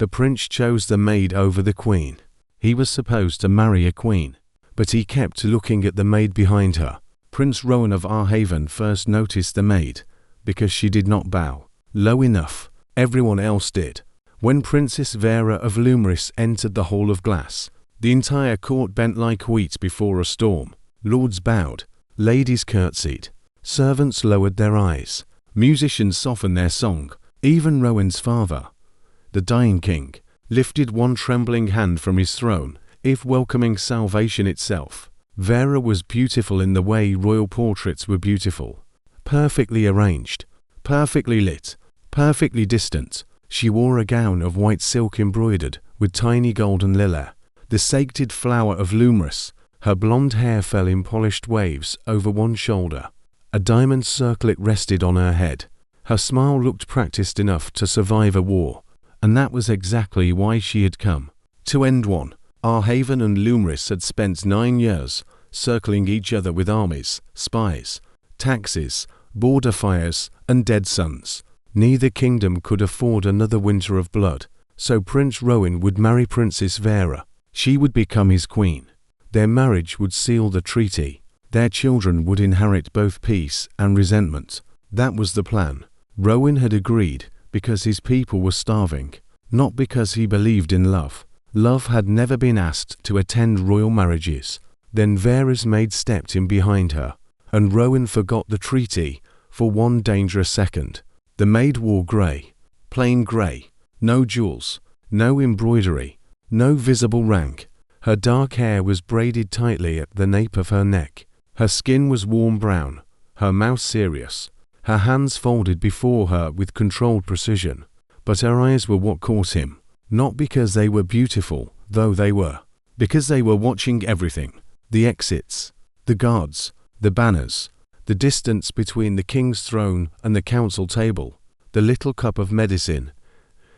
The prince chose the maid over the queen. He was supposed to marry a queen, but he kept looking at the maid behind her. Prince Rowan of Arhaven first noticed the maid, because she did not bow low enough. Everyone else did. When Princess Vera of Lumeris entered the Hall of Glass, the entire court bent like wheat before a storm. Lords bowed, ladies curtsied, servants lowered their eyes, musicians softened their song. Even Rowan's father, the dying king, lifted one trembling hand from his throne, if welcoming salvation itself. Vera was beautiful in the way royal portraits were beautiful. Perfectly arranged, perfectly lit, perfectly distant. She wore a gown of white silk embroidered with tiny golden lily, the sacred flower of Lumeris. Her blonde hair fell in polished waves over one shoulder. A diamond circlet rested on her head. Her smile looked practiced enough to survive a war, and that was exactly why she had come. To end one. Arhaven and Lumeris had spent 9 years circling each other with armies, spies, taxes, border fires, and dead sons. Neither kingdom could afford another winter of blood, so Prince Rowan would marry Princess Vera. She would become his queen. Their marriage would seal the treaty. Their children would inherit both peace and resentment. That was the plan. Rowan had agreed because his people were starving, not because he believed in love. Love had never been asked to attend royal marriages. Then Vera's maid stepped in behind her, and Rowan forgot the treaty for one dangerous second. The maid wore grey, plain grey, no jewels, no embroidery, no visible rank. Her dark hair was braided tightly at the nape of her neck. Her skin was warm brown, her mouth serious, her hands folded before her with controlled precision. But her eyes were what caught him, not because they were beautiful, though they were, because they were watching everything. The exits, the guards, the banners, the distance between the king's throne and the council table, the little cup of medicine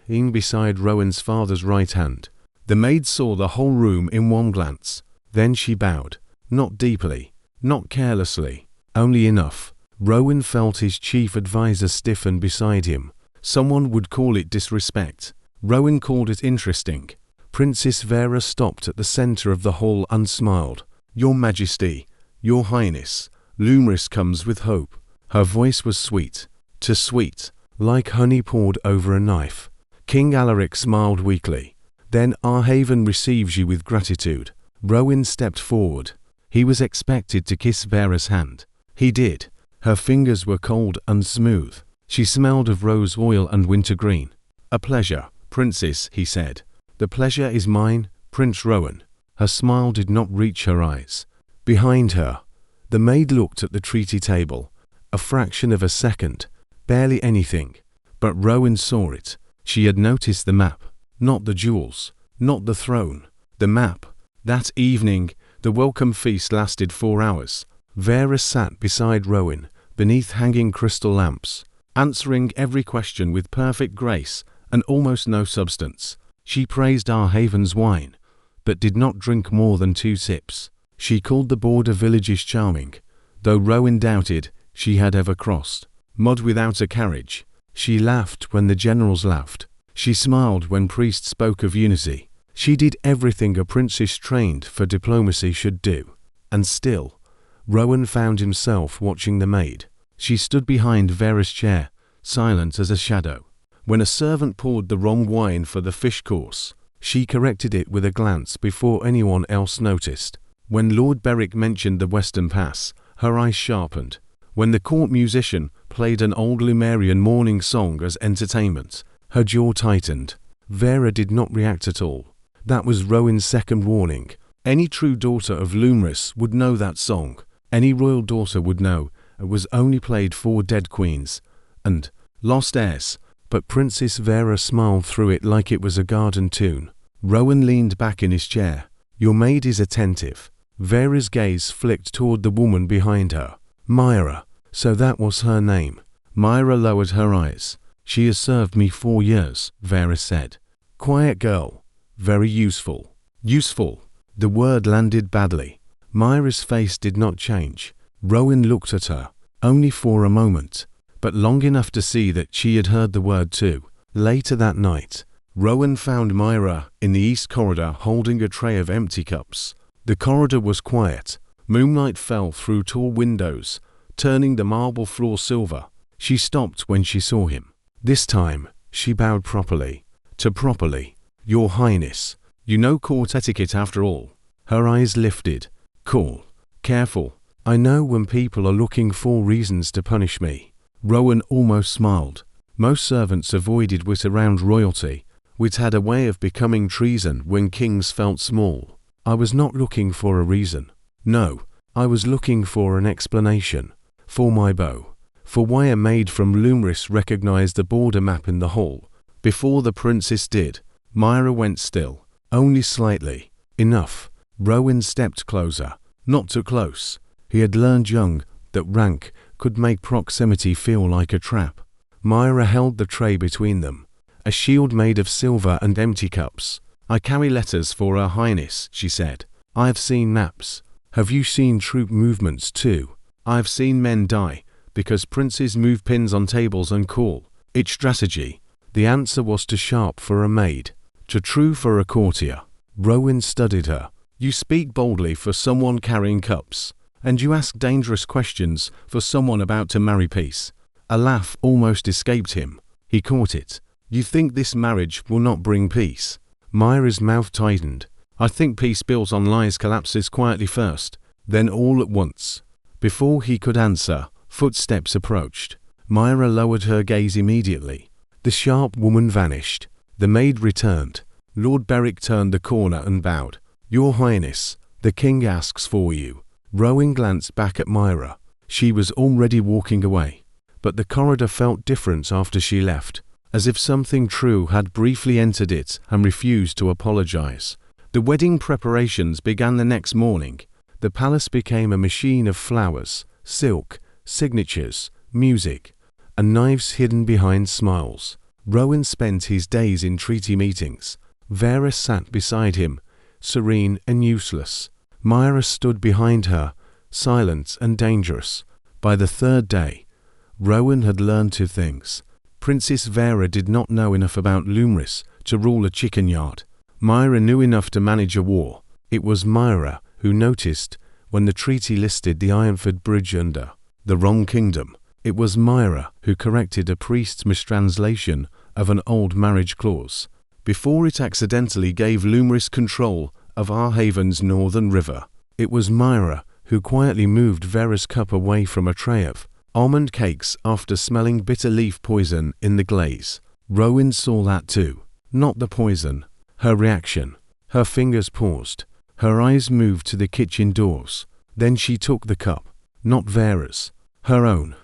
in beside Rowan's father's right hand. The maid saw the whole room in one glance. Then she bowed, not deeply, not carelessly, only enough. Rowan felt his chief advisor stiffen beside him. Someone would call it disrespect. Rowan called it interesting. Princess Vera stopped at the center of the hall and smiled. "Your Majesty, Your Highness, Lumeris comes with hope." Her voice was sweet, too sweet, like honey poured over a knife. King Alaric smiled weakly. "Then Arhaven receives you with gratitude." Rowan stepped forward. He was expected to kiss Vera's hand. He did. Her fingers were cold and smooth. She smelled of rose oil and wintergreen. "A pleasure, Princess," he said. "The pleasure is mine, Prince Rowan." Her smile did not reach her eyes. Behind her, the maid looked at the treaty table. A fraction of a second, barely anything. But Rowan saw it. She had noticed the map, not the jewels, not the throne. The map. That evening, the welcome feast lasted 4 hours. Vera sat beside Rowan, beneath hanging crystal lamps, answering every question with perfect grace and almost no substance. She praised Arhaven's wine, but did not drink more than 2 sips. She called the border villages charming, though Rowan doubted she had ever crossed. Mud without a carriage. She laughed when the generals laughed. She smiled when priests spoke of unity. She did everything a princess trained for diplomacy should do. And still, Rowan found himself watching the maid. She stood behind Vera's chair, silent as a shadow. When a servant poured the wrong wine for the fish course, she corrected it with a glance before anyone else noticed. When Lord Berwick mentioned the Western Pass, her eyes sharpened. When the court musician played an old Lumerian morning song as entertainment, her jaw tightened. Vera did not react at all. That was Rowan's second warning. Any true daughter of Lumeris would know that song. Any royal daughter would know it was only played for dead queens and lost heirs. But Princess Vera smiled through it like it was a garden tune. Rowan leaned back in his chair. "Your maid is attentive." Vera's gaze flicked toward the woman behind her. "Myra, so that was her name." Myra lowered her eyes. "She has served me 4 years," Vera said. "Quiet girl. Very useful." Useful. The word landed badly. Myra's face did not change. Rowan looked at her, only for a moment, but long enough to see that she had heard the word too. Later that night, Rowan found Myra in the east corridor holding a tray of empty cups. The corridor was quiet. Moonlight fell through tall windows, turning the marble floor silver. She stopped when she saw him. This time, she bowed properly. Properly. Your Highness. You know court etiquette after all. Her eyes lifted. Cool. Careful. I know when people are looking for reasons to punish me. Rowan almost smiled. Most servants avoided wit around royalty. Wit had a way of becoming treason when kings felt small. I was not looking for a reason. No, I was looking for an explanation. For my bow. For why a maid from Lumris recognized the border map in the hall. Before the princess did, Myra went still. Only slightly. Enough. Rowan stepped closer. Not too close. He had learned young that rank could make proximity feel like a trap. Myra held the tray between them. A shield made of silver and empty cups. I carry letters for Her Highness, she said. I have seen maps. Have you seen troop movements too? I have seen men die because princes move pins on tables and call it strategy. The answer was too sharp for a maid, too true for a courtier. Rowan studied her. You speak boldly for someone carrying cups, and you ask dangerous questions for someone about to marry peace. A laugh almost escaped him. He caught it. You think this marriage will not bring peace? Myra's mouth tightened. I think peace built on lies collapses quietly first, then all at once. Before he could answer, footsteps approached. Myra lowered her gaze immediately. The sharp woman vanished. The maid returned. Lord Beric turned the corner and bowed. Your Highness, the king asks for you. Rowan glanced back at Myra. She was already walking away. But the corridor felt different after she left, as if something true had briefly entered it and refused to apologize. The wedding preparations began the next morning. The palace became a machine of flowers, silk, signatures, music, and knives hidden behind smiles. Rowan spent his days in treaty meetings. Vera sat beside him, serene and useless. Myra stood behind her, silent and dangerous. By the third day, Rowan had learned two things. Princess Vera did not know enough about Lumris to rule a chicken yard. Myra knew enough to manage a war. It was Myra who noticed when the treaty listed the Ironford Bridge under the wrong kingdom. It was Myra who corrected a priest's mistranslation of an old marriage clause before it accidentally gave Lumris control of Arhaven's northern river. It was Myra who quietly moved Vera's cup away from a tray of almond cakes after smelling bitter leaf poison in the glaze. Rowan saw that too. Not the poison. Her reaction. Her fingers paused. Her eyes moved to the kitchen doors. Then she took the cup. Not Vera's. Her own.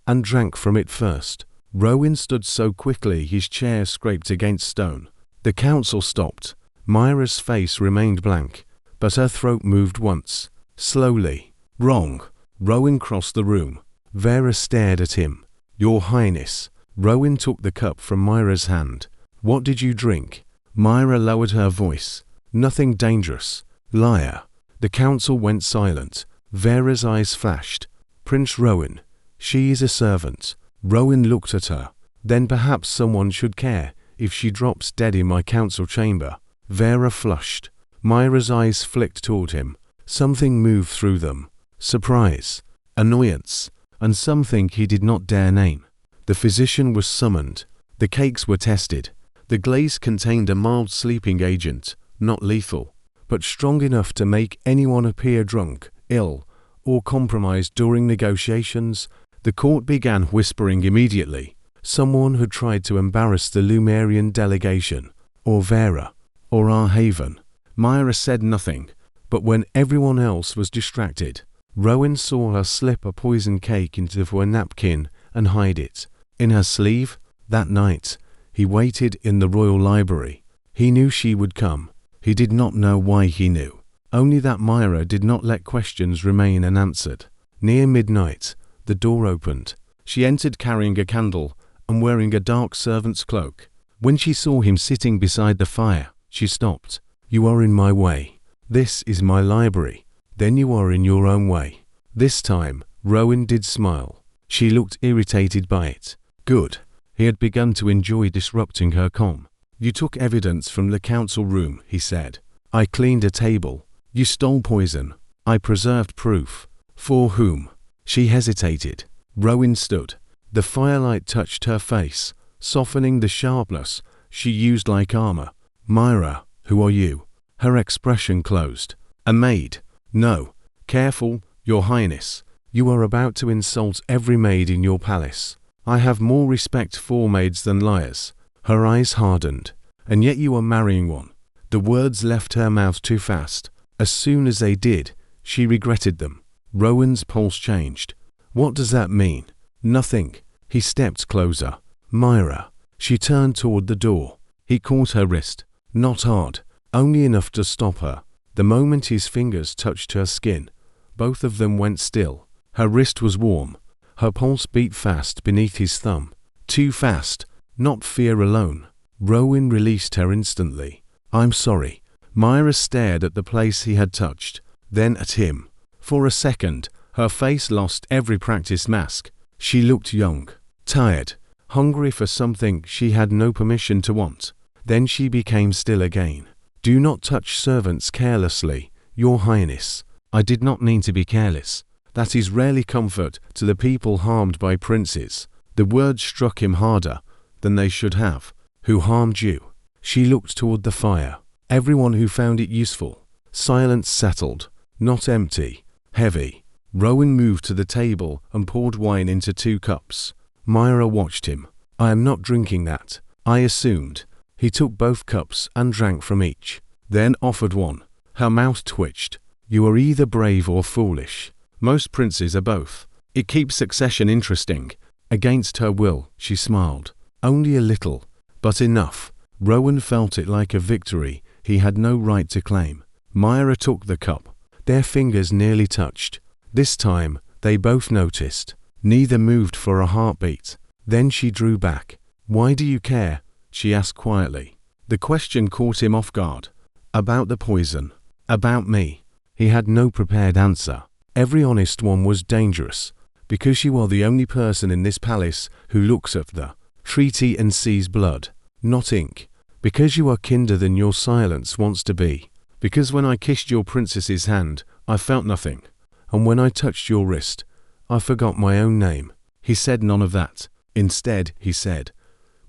And drank from it first. Rowan stood so quickly his chair scraped against stone. The council stopped. Myra's face remained blank, but her throat moved once. Slowly. Wrong. Rowan crossed the room. Vera stared at him. Your Highness. Rowan took the cup from Myra's hand. What did you drink? Myra lowered her voice. Nothing dangerous. Liar. The council went silent. Vera's eyes flashed. Prince Rowan. She is a servant. Rowan looked at her. Then perhaps someone should care if she drops dead in my council chamber. Vera flushed. Myra's eyes flicked toward him. Something moved through them. Surprise. Annoyance. And something he did not dare name. The physician was summoned. The cakes were tested. The glaze contained a mild sleeping agent, not lethal, but strong enough to make anyone appear drunk, ill, or compromised during negotiations. The court began whispering immediately. Someone had tried to embarrass the Lumerian delegation, or Vera, or Arhaven. Myra said nothing, but when everyone else was distracted, Rowan saw her slip a poison cake into a napkin and hide it. In her sleeve, that night, he waited in the royal library. He knew she would come. He did not know why he knew. Only that Myra did not let questions remain unanswered. Near midnight, the door opened. She entered carrying a candle and wearing a dark servant's cloak. When she saw him sitting beside the fire, she stopped. You are in my way. This is my library. Then you are in your own way. This time, Rowan did smile. She looked irritated by it. Good. He had begun to enjoy disrupting her calm. You took evidence from the council room, he said. I cleaned a table. You stole poison. I preserved proof. For whom? She hesitated. Rowan stood. The firelight touched her face, softening the sharpness she used like armor. Myra, who are you? Her expression closed. A maid? No. Careful, Your Highness. You are about to insult every maid in your palace. I have more respect for maids than liars. Her eyes hardened. And yet you are marrying one. The words left her mouth too fast. As soon as they did, she regretted them. Rowan's pulse changed. What does that mean? Nothing. He stepped closer. Myra. She turned toward the door. He caught her wrist. Not hard. Only enough to stop her. The moment his fingers touched her skin, both of them went still. Her wrist was warm. Her pulse beat fast beneath his thumb. Too fast. Not fear alone. Rowan released her instantly. I'm sorry. Myra stared at the place he had touched, then at him. For a second, her face lost every practiced mask. She looked young, tired, hungry for something she had no permission to want. Then she became still again. Do not touch servants carelessly, Your Highness. I did not mean to be careless. That is rarely comfort to the people harmed by princes. The words struck him harder than they should have. Who harmed you? She looked toward the fire. Everyone who found it useful. Silence settled, not empty, heavy. Rowan moved to the table and poured wine into 2 cups. Myra watched him. I am not drinking that. I assumed. He took both cups and drank from each, then offered one. Her mouth twitched. You are either brave or foolish. Most princes are both. It keeps succession interesting. Against her will, she smiled. Only a little, but enough. Rowan felt it like a victory he had no right to claim. Myra took the cup. Their fingers nearly touched. This time, they both noticed. Neither moved for a heartbeat. Then she drew back. Why do you care? She asked quietly. The question caught him off guard. About the poison. About me. He had no prepared answer. Every honest one was dangerous. Because you are the only person in this palace who looks at the treaty and sees blood, not ink. Because you are kinder than your silence wants to be. Because when I kissed your princess's hand, I felt nothing. And when I touched your wrist, I forgot my own name. He said none of that. Instead, he said,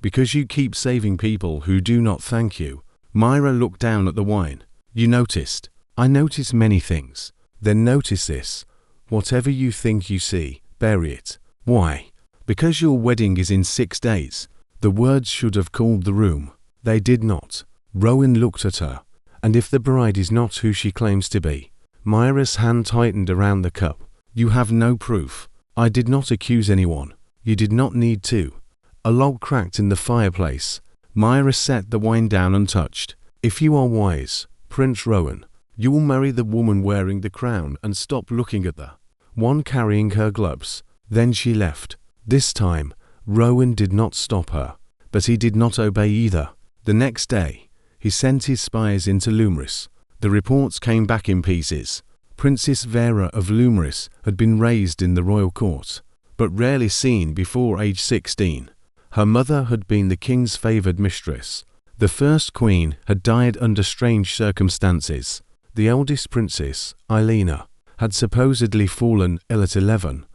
because you keep saving people who do not thank you. Myra looked down at the wine. You noticed. I noticed many things. Then notice this. Whatever you think you see, bury it. Why? Because your wedding is in 6 days. The words should have cooled the room. They did not. Rowan looked at her. And if the bride is not who she claims to be? Myra's hand tightened around the cup. You have no proof. I did not accuse anyone. You did not need to. A log cracked in the fireplace. Myra set the wine down untouched. If you are wise, Prince Rowan, you will marry the woman wearing the crown and stop looking at the one carrying her gloves. Then she left. This time, Rowan did not stop her. But he did not obey either. The next day, he sent his spies into Lumris. The reports came back in pieces. Princess Vera of Lumris had been raised in the royal court, but rarely seen before age 16. Her mother had been the king's favored mistress. The first queen had died under strange circumstances. The eldest princess, Elena, had supposedly fallen ill at 11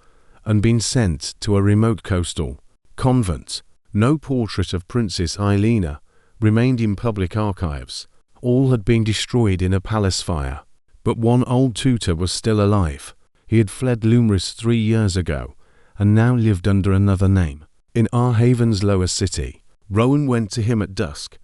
and been sent to a remote coastal convent. No portrait of Princess Elena remained in public archives. All had been destroyed in a palace fire. But one old tutor was still alive. He had fled Lumris 3 years ago and now lived under another name. In Arhaven's lower city, Rowan went to him at dusk,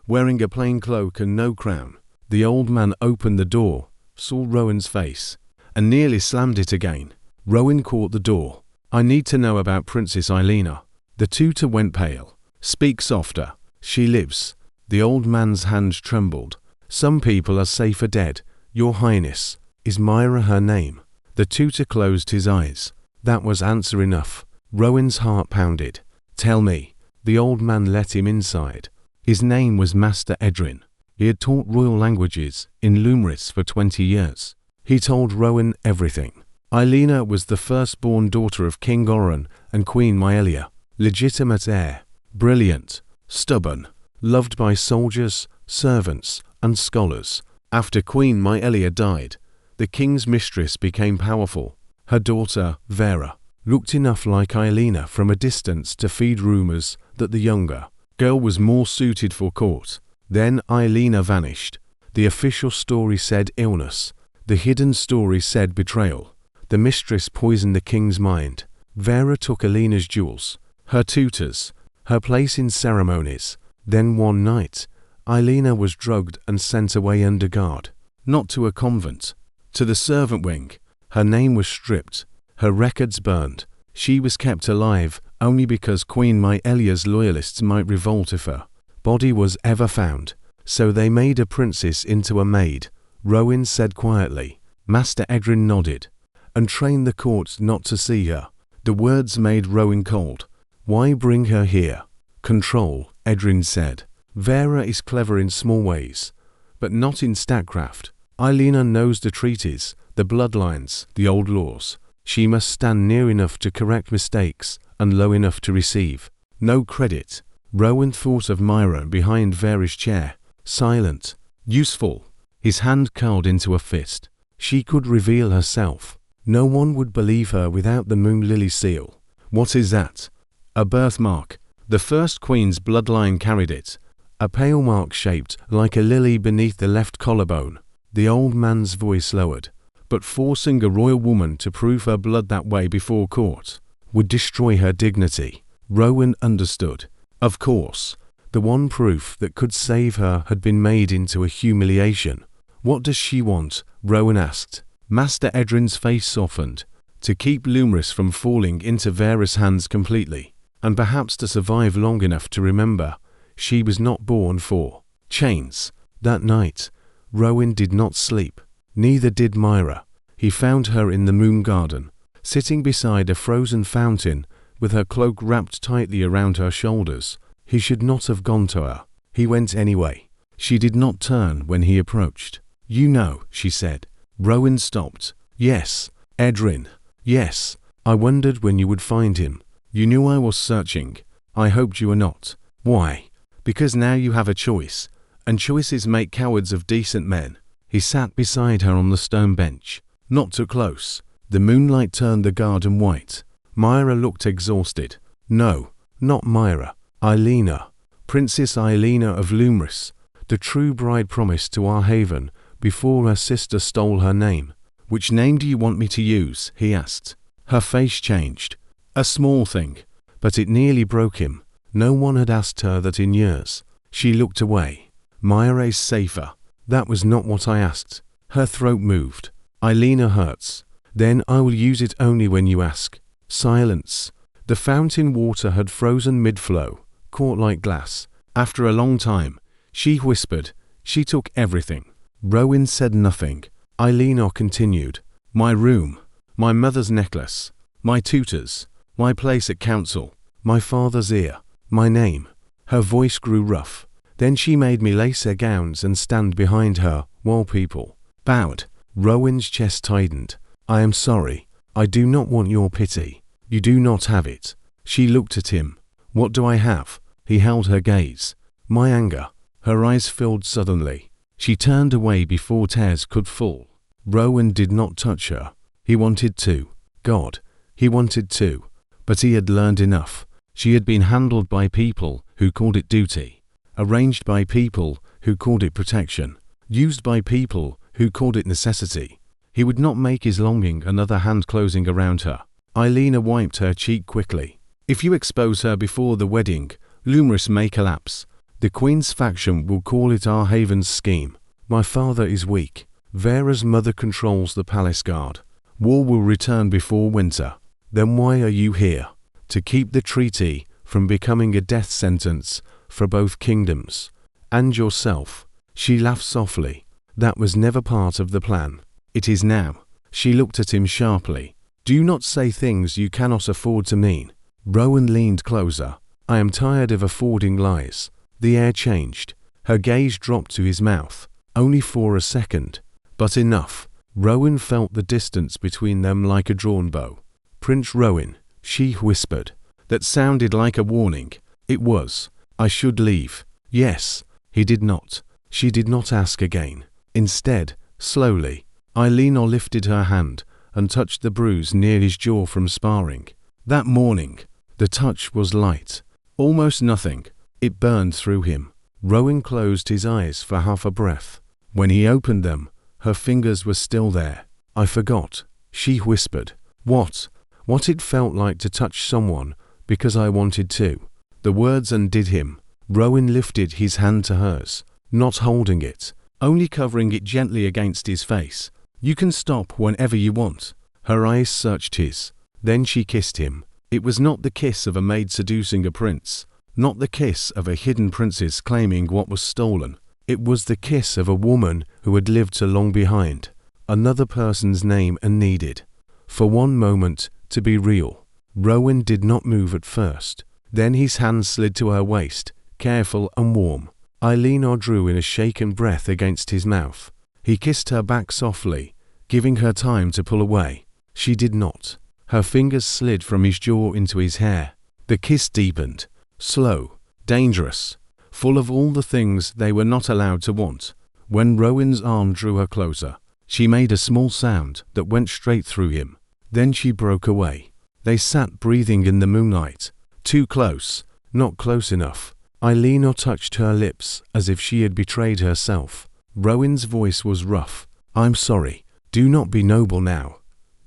wearing a plain cloak and no crown. The old man opened the door, saw Rowan's face, and nearly slammed it again. Rowan caught the door. I need to know about Princess Elena. The tutor went pale. Speak softer. She lives. The old man's hand trembled. Some people are safer dead, Your Highness. Is Myra her name? The tutor closed his eyes. That was answer enough. Rowan's heart pounded. Tell me. The old man let him inside. His name was Master Adrian. He had taught royal languages in Lumris for 20 years. He told Rowan everything. Elena was the firstborn daughter of King Oran and Queen Maelia. Legitimate heir. Brilliant. Stubborn. loved by soldiers, servants, and scholars. After Queen Maelia died, the king's mistress became powerful. Her daughter, Vera, looked enough like Aelina from a distance to feed rumors that the younger girl was more suited for court. Then Aelina vanished. The official story said illness. The hidden story said betrayal. The mistress poisoned the king's mind. Vera took Alina's jewels, her tutors, her place in ceremonies. Then one night, Aelina was drugged and sent away under guard. Not to a convent, to the servant wing. Her name was stripped, her records burned. She was kept alive only because Queen Maelia's loyalists might revolt if her body was ever found. So they made a princess into a maid, Rowan said quietly. Master Adrian nodded, and trained the court not to see her. The words made Rowan cold. Why bring her here? Control, Adrian said. Vera is clever in small ways, but not in statecraft. Aelina knows the treaties, the bloodlines, the old laws. She must stand near enough to correct mistakes and low enough to receive no credit. Rowan thought of Myra behind Vera's chair, silent, useful, his hand curled into a fist. She could reveal herself. No one would believe her without the moon lily seal. What is that? A birthmark. The first queen's bloodline carried it. A pale mark shaped like a lily beneath the left collarbone. The old man's voice lowered. But forcing a royal woman to prove her blood that way before court would destroy her dignity. Rowan understood. Of course, the one proof that could save her had been made into a humiliation. What does she want? Rowan asked. Master Adrian's face softened. To keep Lumris from falling into Vera's hands completely, and perhaps to survive long enough to remember she was not born for chains. That night, Rowan did not sleep. Neither did Myra. He found her in the moon garden, sitting beside a frozen fountain with her cloak wrapped tightly around her shoulders. He should not have gone to her. He went anyway. She did not turn when he approached. You know, she said. Rowan stopped. Yes, Adrian. Yes. I wondered when you would find him. You knew I was searching. I hoped you were not. Why? Because now you have a choice, and choices make cowards of decent men. He sat beside her on the stone bench. Not too close. The moonlight turned the garden white. Myra looked exhausted. No, not Myra. Aelina. Princess Aelina of Lumris, the true bride promised to our haven before her sister stole her name. Which name do you want me to use? He asked. Her face changed. A small thing, but it nearly broke him. No one had asked her that in years. She looked away. Myra is safer. That was not what I asked. Her throat moved. Aelina hurts. Then I will use it only when you ask. Silence. The fountain water had frozen mid-flow, caught like glass. After a long time, she whispered. She took everything. Rowan said nothing. Aelina continued. My room, my mother's necklace, my tutors, my place at council, my father's ear, my name. Her voice grew rough. Then she made me lace her gowns and stand behind her while people bowed. Rowan's chest tightened. I am sorry. I do not want your pity. You do not have it. She looked at him. What do I have? He held her gaze. My anger. Her eyes filled suddenly. She turned away before tears could fall. Rowan did not touch her. He wanted to. God, he wanted to. But he had learned enough. She had been handled by people who called it duty, arranged by people who called it protection, used by people who called it necessity. He would not make his longing another hand closing around her. Aelina wiped her cheek quickly. If you expose her before the wedding, Lumris may collapse. The Queen's faction will call it our haven's scheme. My father is weak. Vera's mother controls the palace guard. War will return before winter. Then why are you here? To keep the treaty from becoming a death sentence for both kingdoms. And yourself. She laughed softly. That was never part of the plan. It is now. She looked at him sharply. Do not say things you cannot afford to mean. Rowan leaned closer. I am tired of affording lies. The air changed. Her gaze dropped to his mouth. Only for a second. But enough. Rowan felt the distance between them like a drawn bow. Prince Rowan, she whispered. That sounded like a warning. It was. I should leave. Yes. He did not. She did not ask again. Instead, slowly, Eileen lifted her hand and touched the bruise near his jaw from sparring. That morning, the touch was light. Almost nothing. It burned through him. Rowan closed his eyes for half a breath. When he opened them, her fingers were still there. I forgot, she whispered. What it felt like to touch someone because I wanted to. The words undid him. Rowan lifted his hand to hers, not holding it, only covering it gently against his face. You can stop whenever you want. Her eyes searched his. Then she kissed him. It was not the kiss of a maid seducing a prince, not the kiss of a hidden princess claiming what was stolen. It was the kiss of a woman who had lived so long behind another person's name and needed, for one moment, to be real. Rowan did not move at first. Then his hand slid to her waist, careful and warm. Eileen drew in a shaken breath against his mouth. He kissed her back softly, giving her time to pull away. She did not. Her fingers slid from his jaw into his hair. The kiss deepened, slow, dangerous, full of all the things they were not allowed to want. When Rowan's arm drew her closer, she made a small sound that went straight through him. Then she broke away. They sat breathing in the moonlight. Too close, not close enough. Eileen touched her lips as if she had betrayed herself. Rowan's voice was rough. I'm sorry. Do not be noble now.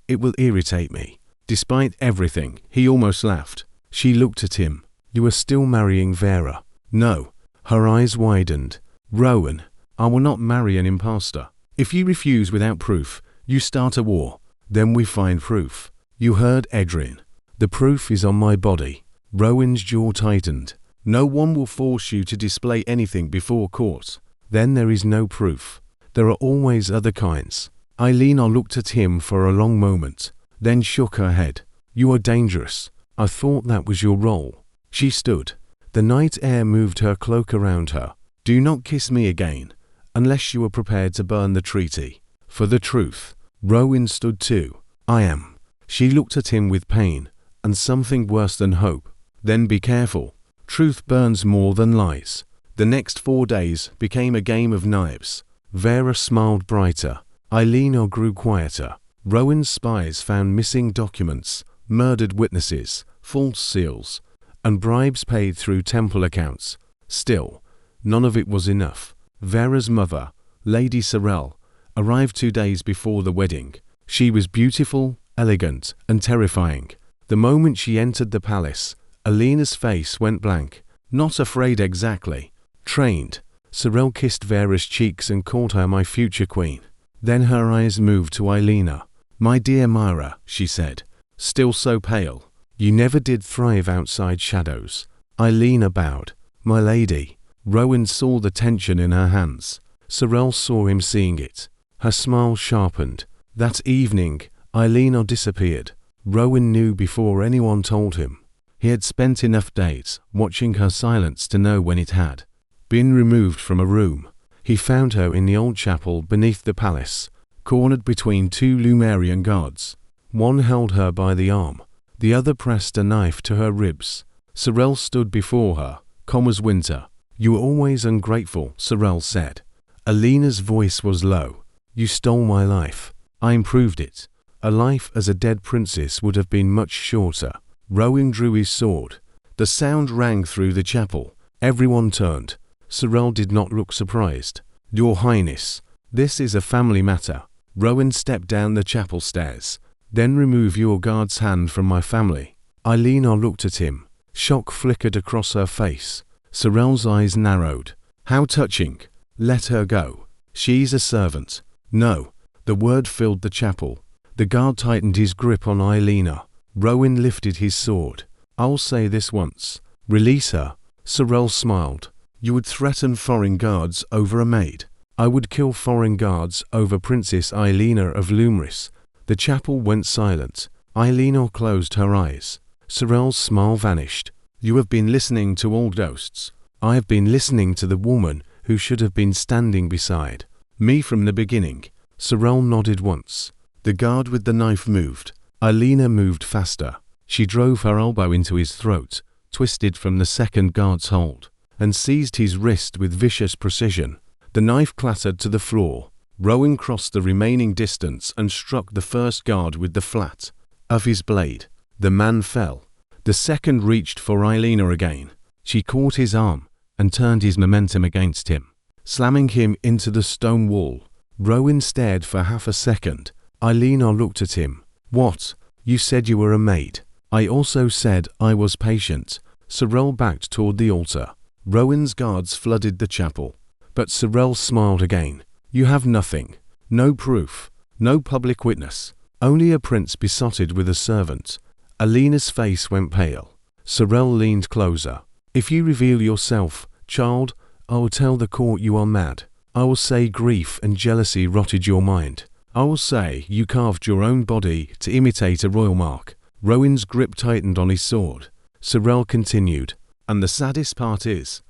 It will irritate me. Despite everything, he almost laughed. She looked at him. You are still marrying Vera. No. Her eyes widened. Rowan, I will not marry an impostor. If you refuse without proof, you start a war. Then we find proof. You heard Adrian. The proof is on my body. Rowan's jaw tightened. No one will force you to display anything before court. Then there is no proof. There are always other kinds. Eileen looked at him for a long moment, then shook her head. You are dangerous. I thought that was your role. She stood. The night air moved her cloak around her. Do not kiss me again, unless you are prepared to burn the treaty. For the truth. Rowan stood too. I am. She looked at him with pain, and something worse than hope. Then be careful. Truth burns more than lies. The next 4 days became a game of knives. Vera smiled brighter. Eileen grew quieter. Rowan's spies found missing documents, murdered witnesses, false seals, and bribes paid through temple accounts. Still, none of it was enough. Vera's mother, Lady Sorrel, arrived 2 days before the wedding. She was beautiful, elegant, and terrifying. The moment she entered the palace, Alina's face went blank. Not afraid exactly. Trained. Sorrel kissed Vera's cheeks and called her my future queen. Then her eyes moved to Eileen. My dear Myra, she said, still so pale. You never did thrive outside shadows. Eileen bowed. My lady. Rowan saw the tension in her hands. Sorrel saw him seeing it. Her smile sharpened. That evening, Eileen disappeared. Rowan knew before anyone told him. He had spent enough days watching her silence to know when it had been removed from a room. He found her in the old chapel beneath the palace, cornered between 2 Lumerian guards. One held her by the arm, the other pressed a knife to her ribs. Sorrel stood before her, calm as winter. You were always ungrateful, Sorrel said. Alina's voice was low. You stole my life. I improved it. A life as a dead princess would have been much shorter. Rowan drew his sword. The sound rang through the chapel. Everyone turned. Sorrel did not look surprised. Your Highness, this is a family matter. Rowan stepped down the chapel stairs. Then remove your guard's hand from my family. Eileen looked at him. Shock flickered across her face. Sorrel's eyes narrowed. How touching. Let her go. She's a servant. No. The word filled the chapel. The guard tightened his grip on Eileen. Rowan lifted his sword. I'll say this once. Release her. Sorrel smiled. You would threaten foreign guards over a maid. I would kill foreign guards over Princess Eileen of Lumris. The chapel went silent. Eileen closed her eyes. Sorrel's smile vanished. You have been listening to all ghosts. I have been listening to the woman who should have been standing beside me from the beginning. Sorrel nodded once. The guard with the knife moved. Eileen moved faster. She drove her elbow into his throat, twisted from the second guard's hold. and seized his wrist with vicious precision. The knife clattered to the floor. Rowan crossed the remaining distance and struck the first guard with the flat of his blade. The man fell. The second reached for Eileen again. She caught his arm and turned his momentum against him, slamming him into the stone wall. Rowan stared for half a second. Eileen looked at him. "What? You said you were a maid." "I also said I was patient." Sorrel backed toward the altar. Rowan's guards flooded the chapel. But Sorrel smiled again. "You have nothing. No proof. No public witness. Only a prince besotted with a servant." Alina's face went pale. Sorrel leaned closer. "If you reveal yourself, child, I will tell the court you are mad. I will say grief and jealousy rotted your mind. I will say you carved your own body to imitate a royal mark." Rowan's grip tightened on his sword. Sorrel continued, "And the saddest part is,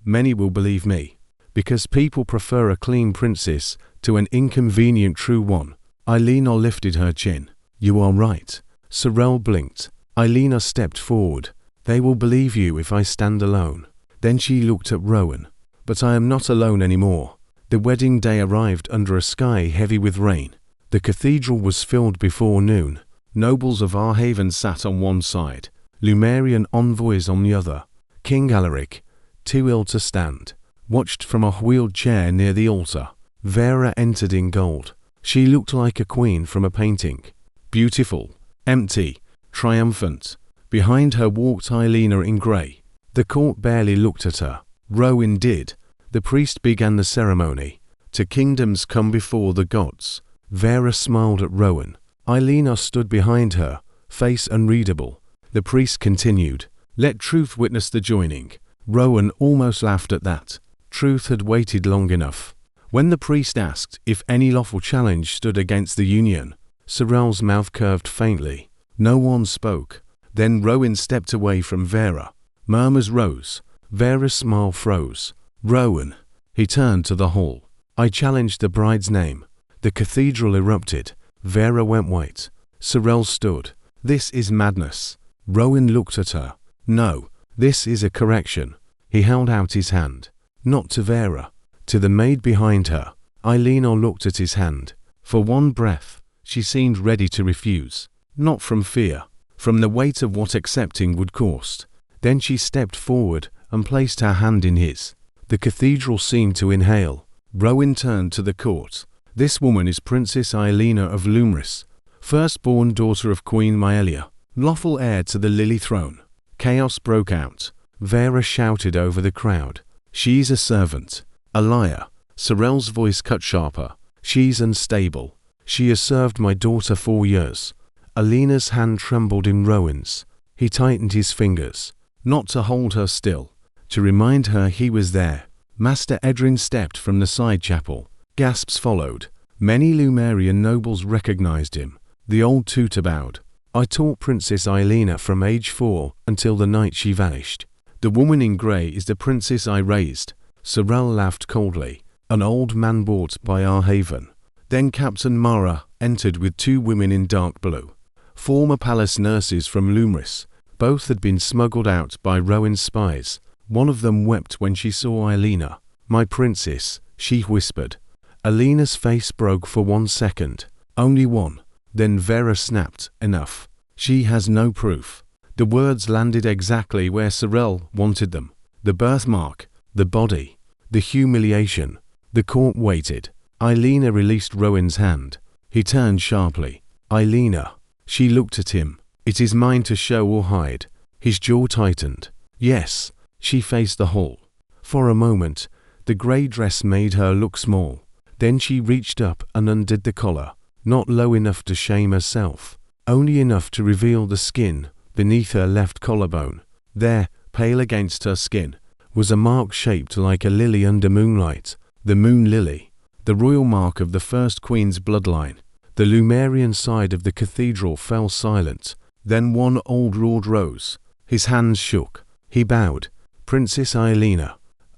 many will believe me, because people prefer a clean princess to an inconvenient true one." Eileen lifted her chin. "You are right." Sorrel blinked. Eileen stepped forward. "They will believe you if I stand alone." Then she looked at Rowan. "But I am not alone anymore." The wedding day arrived under a sky heavy with rain. The cathedral was filled before noon. Nobles of Arhaven sat on one side, Lumerian envoys on the other. King Alaric, too ill to stand, watched from a wheeled chair near the altar. Vera entered in gold. She looked like a queen from a painting. Beautiful, empty, triumphant. Behind her walked Eileen in grey. The court barely looked at her. Rowan did. The priest began the ceremony. "To kingdoms come before the gods." Vera smiled at Rowan. Eileen stood behind her, face unreadable. The priest continued, "Let truth witness the joining." Rowan almost laughed at that. Truth had waited long enough. When the priest asked if any lawful challenge stood against the union, Sorrel's mouth curved faintly. No one spoke. Then Rowan stepped away from Vera. Murmurs rose. Vera's smile froze. "Rowan." He turned to the hall. "I challenged the bride's name." The cathedral erupted. Vera went white. Sorrel stood. "This is madness." Rowan looked at her. "No, this is a correction." He held out his hand. Not to Vera. To the maid behind her. Eileen looked at his hand. For one breath, she seemed ready to refuse. Not from fear. From the weight of what accepting would cost. Then she stepped forward and placed her hand in his. The cathedral seemed to inhale. Rowan turned to the court. "This woman is Princess Eileen of Lumris, firstborn daughter of Queen Maelia, lawful heir to the Lily throne." Chaos broke out. Vera shouted over the crowd. "She's a servant. A liar." Sorrel's voice cut sharper. "She's unstable. She has served my daughter 4 years." Alina's hand trembled in Rowan's. He tightened his fingers. Not to hold her still. To remind her he was there. Master Adrian stepped from the side chapel. Gasps followed. Many Lumerian nobles recognized him. The old tutor bowed. "I taught Princess Eileen from age 4 until the night she vanished. The woman in grey is the princess I raised." Sorrel laughed coldly. "An old man bought by Arhaven." Then Captain Mara entered with 2 women in dark blue. Former palace nurses from Lumris. Both had been smuggled out by Rowan's spies. One of them wept when she saw Eileen. "My princess," she whispered. Alina's face broke for 1 second. Only one. Then Vera snapped, "Enough. She has no proof." The words landed exactly where Sorrel wanted them. The birthmark, the body, the humiliation. The court waited. Eileen released Rowan's hand. He turned sharply. "Eileen." She looked at him. "It is mine to show or hide." His jaw tightened. "Yes." She faced the hall. For a moment, the grey dress made her look small. Then she reached up and undid the collar, not low enough to shame herself, only enough to reveal the skin beneath her left collarbone. There, pale against her skin, was a mark shaped like a lily under moonlight, the moon lily, the royal mark of the first queen's bloodline. The Lumerian side of the cathedral fell silent. Then one old lord rose. His hands shook. He bowed. "Princess Eileen."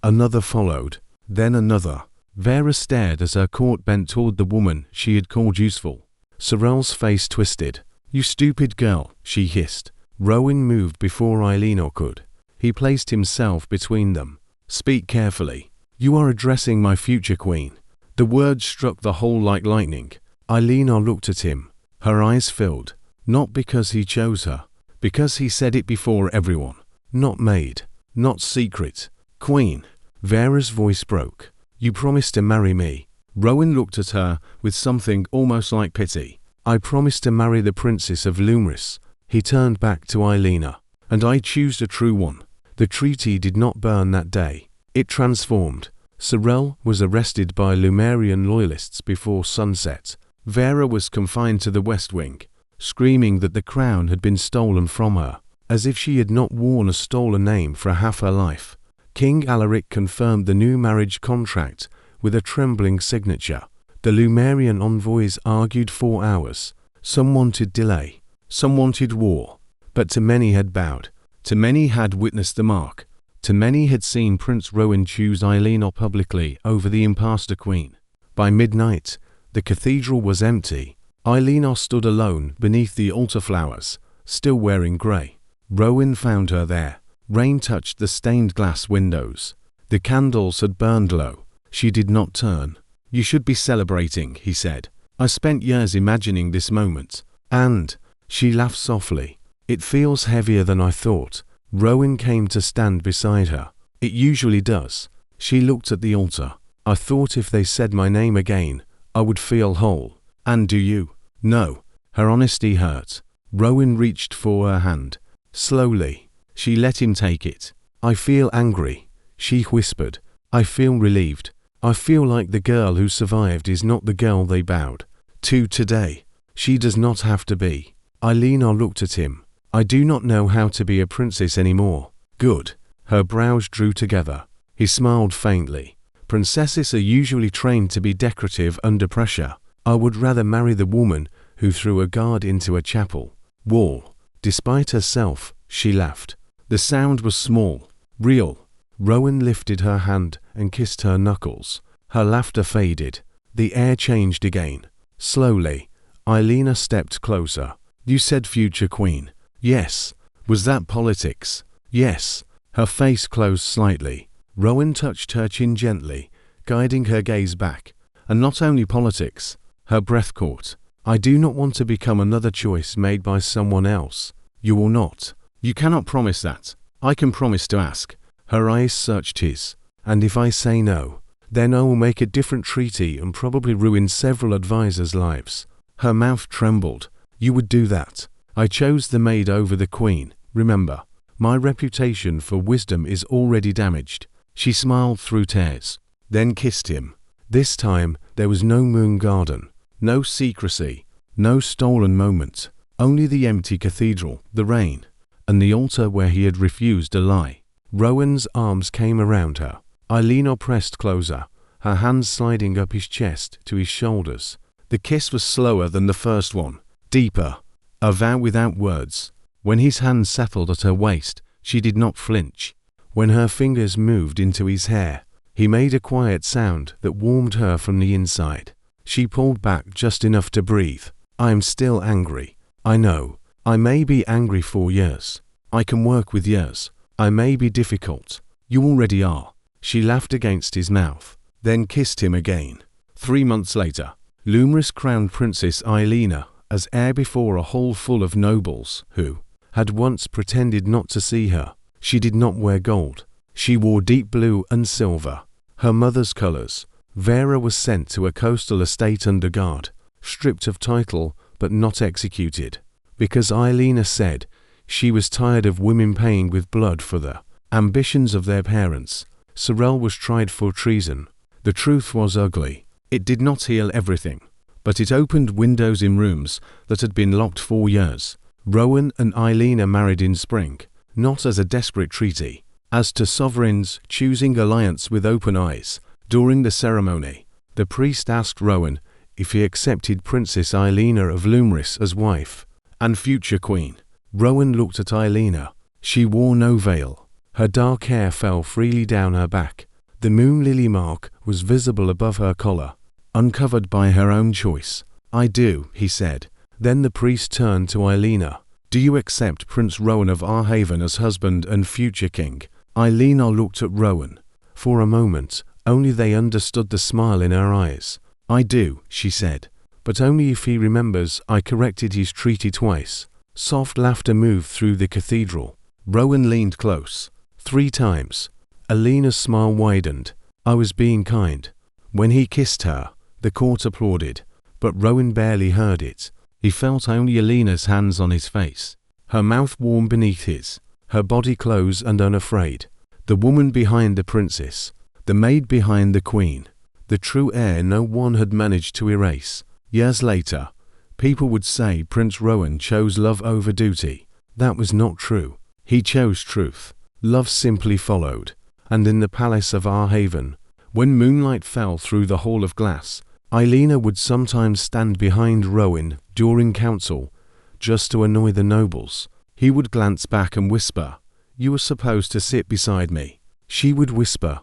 Another followed. Then another. Vera stared as her court bent toward the woman she had called useful. Sorrel's face twisted. "You stupid girl," she hissed. Rowan moved before Eileen could. He placed himself between them. Speak carefully. You are addressing my future queen." The words struck the hall like lightning. Aelina looked at him. Her eyes filled. Not because he chose her. Because he said it before everyone. Not maid. Not secret. Queen. Vera's voice broke. "You promised to marry me." Rowan looked at her with something almost like pity. "I promised to marry the princess of Lumris." He turned back to Aelina. "And I choose a true one." The treaty did not burn that day. It transformed. Sorel was arrested by Lumerian loyalists before sunset. Vera was confined to the West Wing, screaming that the crown had been stolen from her, as if she had not worn a stolen name for half her life. King Alaric confirmed the new marriage contract with a trembling signature. The Lumerian envoys argued 4 hours. Some wanted delay, some wanted war, but to many had bowed. To many had witnessed the mark. To many had seen Prince Rowan choose Aelina publicly over the impostor queen. By midnight, the cathedral was empty. Aelina stood alone beneath the altar flowers, still wearing grey. Rowan found her there. Rain touched the stained glass windows. The candles had burned low. She did not turn. "You should be celebrating," he said. "I spent years imagining this moment." And she laughed softly. "It feels heavier than I thought." Rowan came to stand beside her. "It usually does." She looked at the altar. "I thought if they said my name again, I would feel whole." "And do you?" "No." Her honesty hurt. Rowan reached for her hand. Slowly, she let him take it. "I feel angry," she whispered. "I feel relieved. I feel like the girl who survived is not the girl they bowed to today. She does not have to be." Aelina looked at him. "I do not know how to be a princess anymore." "Good." Her brows drew together. He smiled faintly. "Princesses are usually trained to be decorative under pressure. I would rather marry the woman who threw a guard into a chapel wall." Despite herself, she laughed. The sound was small, real. Rowan lifted her hand and kissed her knuckles. Her laughter faded. The air changed again. Slowly, Aelina stepped closer. "You said future queen." "Yes." "Was that politics?" "Yes." Her face closed slightly. Rowan touched her chin gently, guiding her gaze back. "And not only politics." Her breath caught. "I do not want to become another choice made by someone else." "You will not." "You cannot promise that." "I can promise to ask." Her eyes searched his. "And if I say no, then I will make a different treaty and probably ruin several advisors' lives." Her mouth trembled. "You would do that?" "I chose the maid over the queen, remember. My reputation for wisdom is already damaged." She smiled through tears, then kissed him. This time there was no moon garden, no secrecy, no stolen moment, only the empty cathedral, the rain, and the altar where he had refused a lie. Rowan's arms came around her. Aelina pressed closer, her hands sliding up his chest to his shoulders. The kiss was slower than the first one, deeper, a vow without words. When his hand settled at her waist, she did not flinch. When her fingers moved into his hair, he made a quiet sound that warmed her from the inside. She pulled back just enough to breathe. "I am still angry. I know. I may be angry for years. I can work with years. I may be difficult. You already are." She laughed against his mouth, then kissed him again. 3 months later, Lumris crowned Princess Aelina as heir before a hall full of nobles who had once pretended not to see her. She did not wear gold. She wore deep blue and silver, her mother's colors. Vera was sent to a coastal estate under guard, stripped of title but not executed, because Aelina said she was tired of women paying with blood for the ambitions of their parents. Sorel was tried for treason. The truth was ugly. It did not heal everything, but it opened windows in rooms that had been locked for years. Rowan and Aelina married in spring, not as a desperate treaty, as to sovereigns choosing alliance with open eyes. During the ceremony, the priest asked Rowan if he accepted Princess Aelina of Lumris as wife and future queen. Rowan looked at Aelina. She wore no veil. Her dark hair fell freely down her back. The moon lily mark was visible above her collar, uncovered by her own choice. "I do," he said. Then the priest turned to Aelina. "Do you accept Prince Rowan of Arhaven as husband and future king?" Aelina looked at Rowan. For a moment, only they understood the smile in her eyes. "I do," she said, "but only if he remembers I corrected his treaty twice." Soft laughter moved through the cathedral. Rowan leaned close. 3 times. Alina's smile widened. "I was being kind." When he kissed her, the court applauded, but Rowan barely heard it. He felt only Alina's hands on his face, her mouth warm beneath his, her body close and unafraid. The woman behind the princess, the maid behind the queen, the true heir no one had managed to erase. Years later, people would say Prince Rowan chose love over duty. That was not true. He chose truth. Love simply followed. And in the palace of Arhaven, when moonlight fell through the hall of glass, Alina would sometimes stand behind Rowan during council, just to annoy the nobles. He would glance back and whisper, "You were supposed to sit beside me." She would whisper,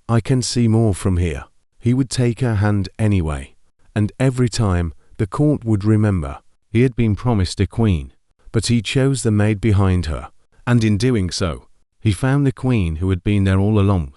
"I can see more from here." He would take her hand anyway. And every time, the court would remember. He had been promised a queen, but he chose the maid behind her. And in doing so, he found the queen who had been there all along.